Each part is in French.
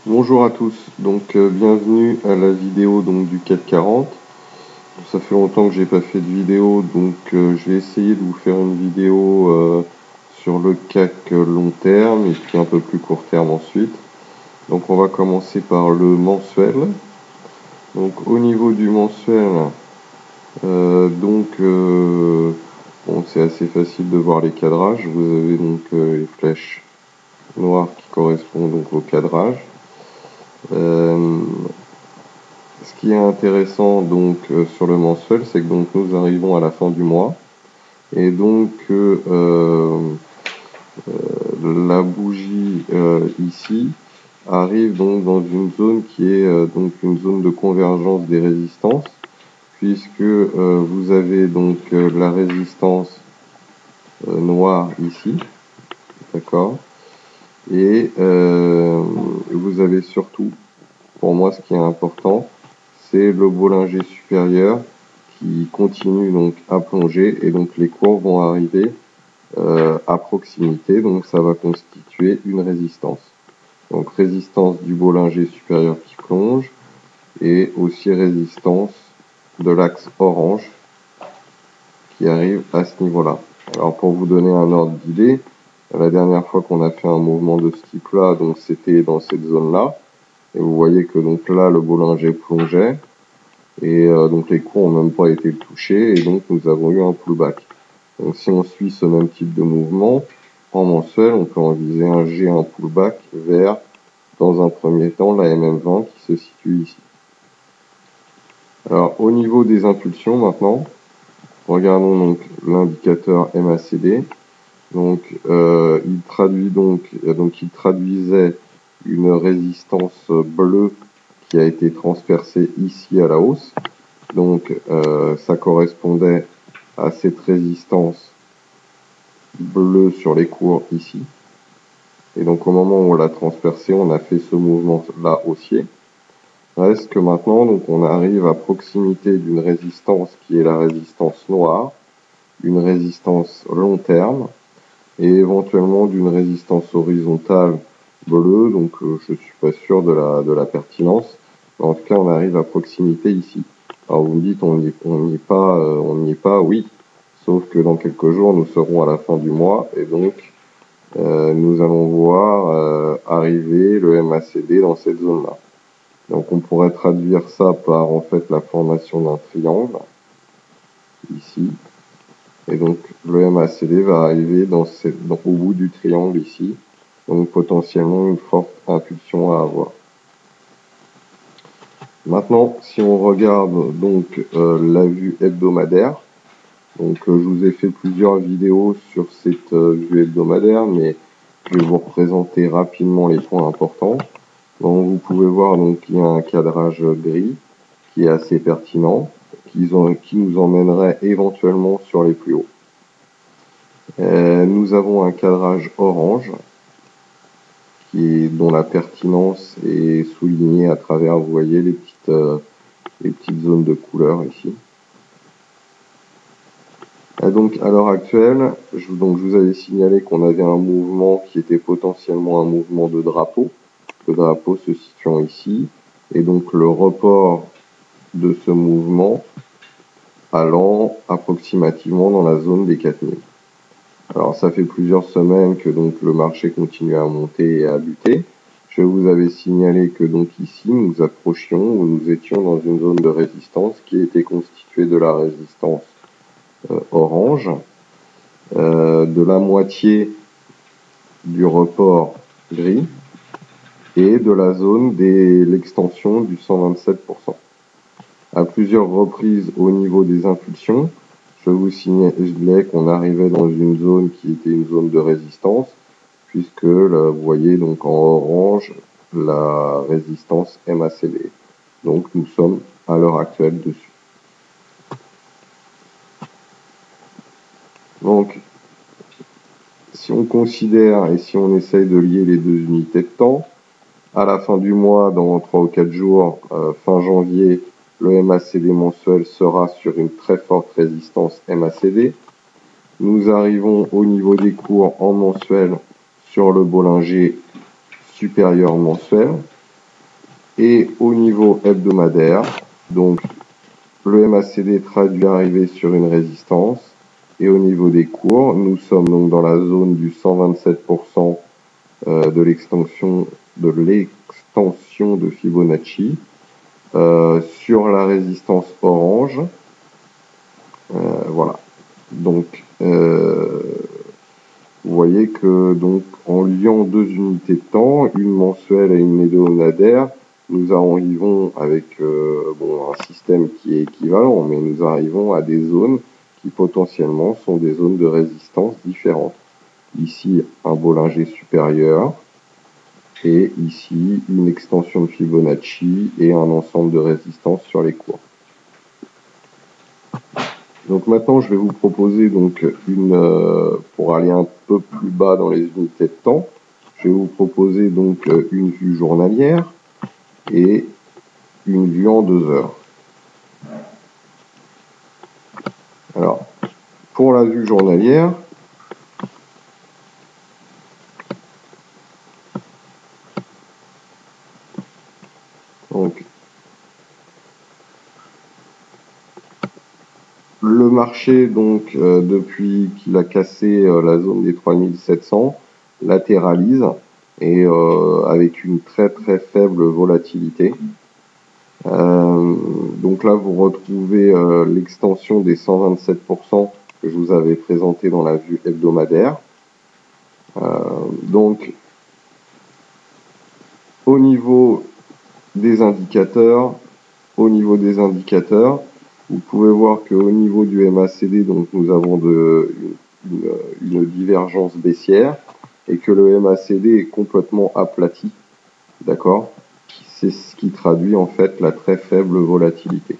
Bonjour à tous, bienvenue à la vidéo du CAC 40. Ça fait longtemps que j'ai pas fait de vidéo, je vais essayer de vous faire une vidéo sur le CAC long terme et puis un peu plus court terme ensuite. Donc on va commencer par le mensuel. Donc au niveau du mensuel, c'est assez facile de voir les cadrages. Vous avez les flèches noires qui correspondent au cadrage. Ce qui est intéressant sur le mensuel, c'est que nous arrivons à la fin du mois et la bougie ici arrive dans une zone qui est une zone de convergence des résistances, puisque vous avez la résistance noire ici, d'accord, et vous avez surtout, pour moi ce qui est important, c'est le Bollinger supérieur qui continue à plonger, et les cours vont arriver à proximité, donc ça va constituer une résistance. Donc résistance du Bollinger supérieur qui plonge, et aussi résistance de l'axe orange qui arrive à ce niveau-là. Alors pour vous donner un ordre d'idée, la dernière fois qu'on a fait un mouvement de ce type-là, c'était dans cette zone-là, et vous voyez que là le Bollinger plongeait, et les cours n'ont même pas été touchés, et nous avons eu un pullback. Donc si on suit ce même type de mouvement, en mensuel, on peut envisager un pullback vers, dans un premier temps, la MM20 qui se situe ici. Alors au niveau des impulsions maintenant, regardons l'indicateur MACD. Il traduisait une résistance bleue qui a été transpercée ici à la hausse. Ça correspondait à cette résistance bleue sur les cours ici. Et au moment où on l'a transpercé, on a fait ce mouvement-là haussier. Reste que maintenant, on arrive à proximité d'une résistance qui est la résistance noire, une résistance long terme, et éventuellement d'une résistance horizontale bleue, je suis pas sûr de la pertinence, mais en tout cas on arrive à proximité ici. Alors vous me dites on n'y est pas, oui, sauf que dans quelques jours nous serons à la fin du mois, et nous allons voir arriver le MACD dans cette zone-là. Donc on pourrait traduire ça par en fait la formation d'un triangle, ici. Et le MACD va arriver au bout du triangle ici, donc potentiellement une forte impulsion à avoir. Maintenant, si on regarde la vue hebdomadaire, je vous ai fait plusieurs vidéos sur cette vue hebdomadaire, mais je vais vous représenter rapidement les points importants. Vous pouvez voir qu'il y a un cadrage gris qui est assez pertinent, qui nous emmènerait éventuellement sur les plus hauts. Nous avons un cadrage orange dont la pertinence est soulignée à travers, vous voyez, les petites zones de couleur ici. À l'heure actuelle, je vous avais signalé qu'on avait un mouvement qui était potentiellement un mouvement de drapeau, le drapeau se situant ici, et le report de ce mouvement allant approximativement dans la zone des 4000. Alors ça fait plusieurs semaines que le marché continue à monter et à buter. Je vous avais signalé que ici nous approchions, ou nous étions dans une zone de résistance qui était constituée de la résistance orange, de la moitié du report gris et de la zone de l'extension du 127%. À plusieurs reprises au niveau des impulsions, je vous signalais qu'on arrivait dans une zone qui était une zone de résistance, puisque là, vous voyez en orange la résistance MACD. Donc nous sommes à l'heure actuelle dessus. Donc si on considère et si on essaye de lier les deux unités de temps, à la fin du mois, dans 3 ou 4 jours, fin janvier, le MACD mensuel sera sur une très forte résistance MACD. Nous arrivons au niveau des cours en mensuel sur le Bollinger supérieur mensuel. Et au niveau hebdomadaire, donc le MACD traduit arrivé sur une résistance. Et au niveau des cours, nous sommes donc dans la zone du 127% de l'extension de Fibonacci sur la résistance orange. Voilà. Donc, vous voyez que donc en liant deux unités de temps, une mensuelle et une hebdomadaire, nous arrivons avec un système qui est équivalent, mais nous arrivons à des zones qui potentiellement sont des zones de résistance différentes. Ici, un Bollinger supérieur, et ici, une extension de Fibonacci et un ensemble de résistances sur les cours. Donc maintenant, je vais vous proposer donc pour aller un peu plus bas dans les unités de temps, je vais vous proposer donc une vue journalière et une vue en 2 heures. Alors, pour la vue journalière, donc le marché, donc depuis qu'il a cassé la zone des 3700, latéralise et avec une très très faible volatilité. Donc là, vous retrouvez l'extension des 127% que je vous avais présenté dans la vue hebdomadaire. Donc, au niveau des indicateurs, vous pouvez voir qu'au niveau du MACD, donc nous avons une divergence baissière et que le MACD est complètement aplati, d'accord? C'est ce qui traduit en fait la très faible volatilité.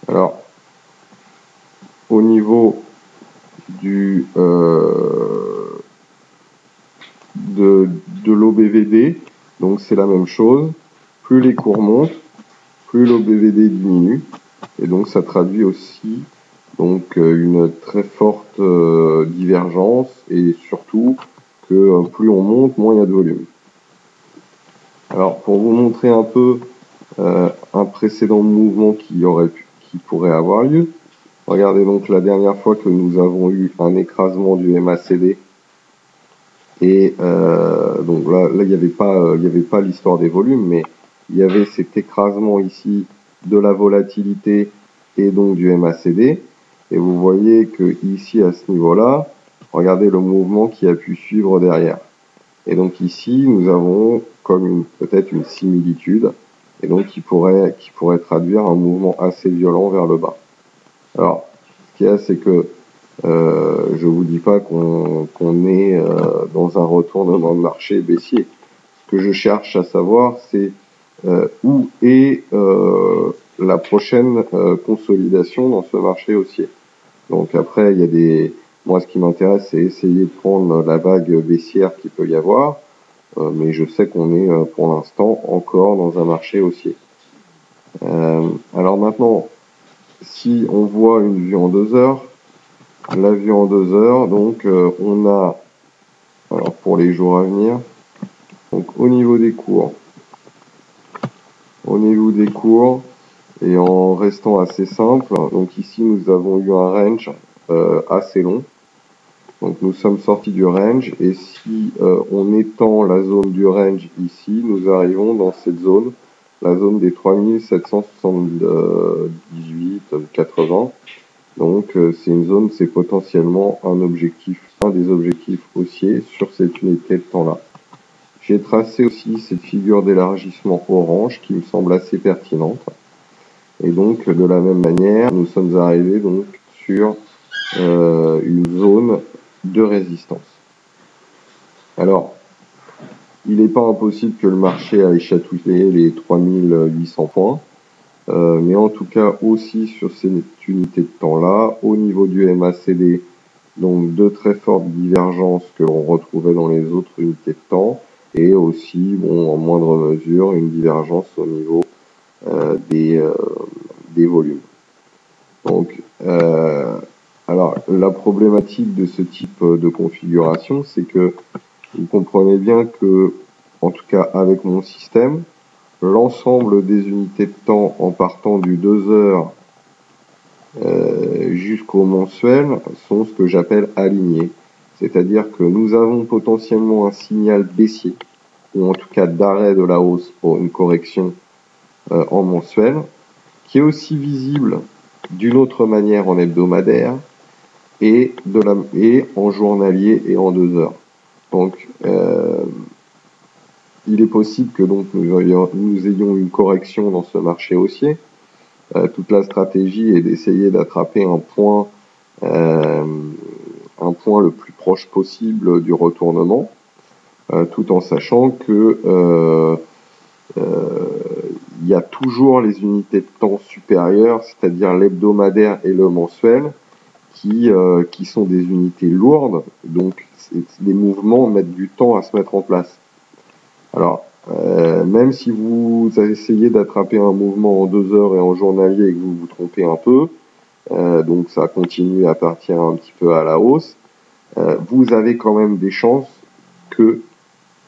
Alors, au niveau de l'OBVD, donc c'est la même chose. Plus les cours montent, plus l'OBVD diminue, et donc ça traduit aussi donc une très forte divergence, et surtout que plus on monte, moins il y a de volume. Alors pour vous montrer un peu un précédent mouvement qui pourrait avoir lieu, regardez donc la dernière fois que nous avons eu un écrasement du MACD, et donc là il n'y avait pas l'histoire des volumes, mais il y avait cet écrasement ici de la volatilité et donc du MACD, et vous voyez que ici à ce niveau-là, regardez le mouvement qui a pu suivre derrière. Et donc ici nous avons comme peut-être une similitude, et donc qui pourrait traduire un mouvement assez violent vers le bas. Alors, ce qu'il y a, c'est que je vous dis pas qu'on est dans un retournement de marché baissier. Ce que je cherche à savoir, c'est où est la prochaine consolidation dans ce marché haussier. Donc après, il y a moi, ce qui m'intéresse, c'est essayer de prendre la vague baissière qu'il peut y avoir, mais je sais qu'on est pour l'instant encore dans un marché haussier. Alors maintenant, si on voit une vue en 2 heures, la vue en 2 heures, donc on a, alors pour les jours à venir, donc au niveau des cours, et en restant assez simple, donc ici nous avons eu un range assez long, donc nous sommes sortis du range, et si on étend la zone du range ici, nous arrivons dans cette zone, la zone des 3778,80. Donc c'est une zone, c'est potentiellement un des objectifs haussiers sur cette unité de temps-là. J'ai tracé aussi cette figure d'élargissement orange qui me semble assez pertinente. Et donc de la même manière, nous sommes arrivés donc sur une zone de résistance. Alors, il n'est pas impossible que le marché aille chatouiller les 3800 points. Mais en tout cas aussi sur cette unité de temps-là, au niveau du MACD, donc de très fortes divergences que l'on retrouvait dans les autres unités de temps, et aussi, en moindre mesure, une divergence au niveau des volumes. Donc, Alors, la problématique de ce type de configuration, c'est que vous comprenez bien que, en tout cas avec mon système, l'ensemble des unités de temps en partant du 2 heures jusqu'au mensuel sont ce que j'appelle alignés. C'est-à-dire que nous avons potentiellement un signal baissier, ou en tout cas d'arrêt de la hausse pour une correction en mensuel, qui est aussi visible d'une autre manière en hebdomadaire et en journalier et en 2 heures. Donc, il est possible que donc nous ayons une correction dans ce marché haussier. Toute la stratégie est d'essayer d'attraper un point le plus proche possible du retournement, tout en sachant que il y a toujours les unités de temps supérieures, c'est-à-dire l'hebdomadaire et le mensuel, qui sont des unités lourdes, donc les mouvements mettent du temps à se mettre en place. Alors, même si vous essayez d'attraper un mouvement en 2 heures et en journalier et que vous vous trompez un peu, donc ça continue à partir un petit peu à la hausse, vous avez quand même des chances que,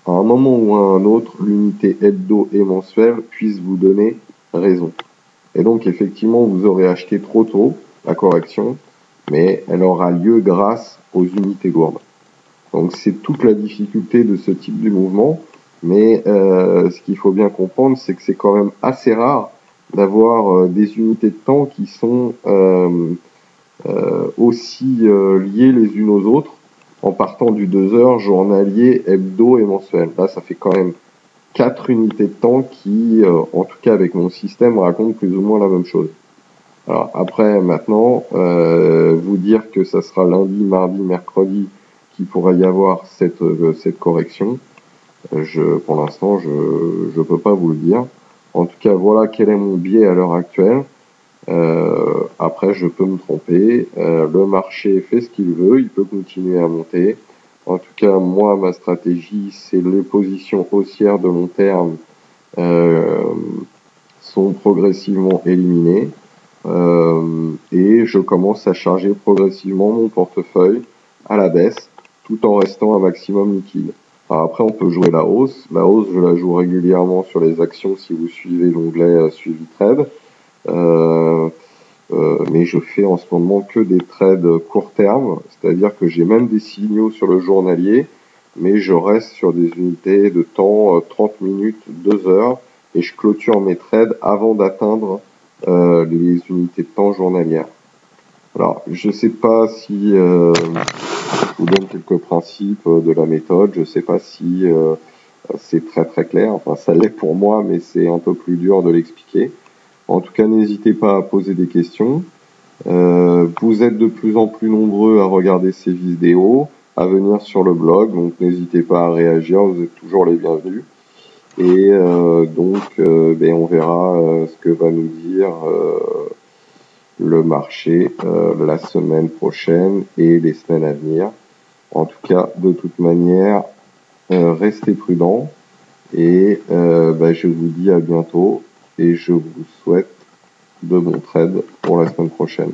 à un moment ou à un autre, l'unité hebdo et mensuelle puisse vous donner raison. Et donc, effectivement, vous aurez acheté trop tôt la correction, mais elle aura lieu grâce aux unités lourdes. Donc, c'est toute la difficulté de ce type de mouvement. Mais ce qu'il faut bien comprendre, c'est que c'est quand même assez rare d'avoir des unités de temps qui sont aussi liées les unes aux autres en partant du 2 heures journalier, hebdo et mensuel. Là, ça fait quand même 4 unités de temps qui, en tout cas avec mon système, racontent plus ou moins la même chose. Alors après, maintenant, vous dire que ça sera lundi, mardi, mercredi qu'il pourra y avoir cette correction, pour l'instant, je peux pas vous le dire. En tout cas, voilà quel est mon biais à l'heure actuelle. Après, je peux me tromper. Le marché fait ce qu'il veut, il peut continuer à monter. En tout cas, moi, ma stratégie, c'est les positions haussières de long terme sont progressivement éliminées. Et je commence à charger progressivement mon portefeuille à la baisse, tout en restant un maximum liquide. Alors après, on peut jouer la hausse. La hausse, je la joue régulièrement sur les actions si vous suivez l'onglet Suivi Trade. Mais je fais en ce moment que des trades court terme, c'est-à-dire que j'ai même des signaux sur le journalier, mais je reste sur des unités de temps 30 minutes, 2 heures, et je clôture mes trades avant d'atteindre les unités de temps journalières. Alors, je sais pas si je vous donne quelques principes de la méthode, je sais pas si c'est très très clair, enfin ça l'est pour moi, mais c'est un peu plus dur de l'expliquer. En tout cas, n'hésitez pas à poser des questions. Vous êtes de plus en plus nombreux à regarder ces vidéos, à venir sur le blog, donc n'hésitez pas à réagir, vous êtes toujours les bienvenus. Et on verra ce que va nous dire le marché la semaine prochaine et les semaines à venir. En tout cas, de toute manière, restez prudents et je vous dis à bientôt et je vous souhaite de bons trades pour la semaine prochaine.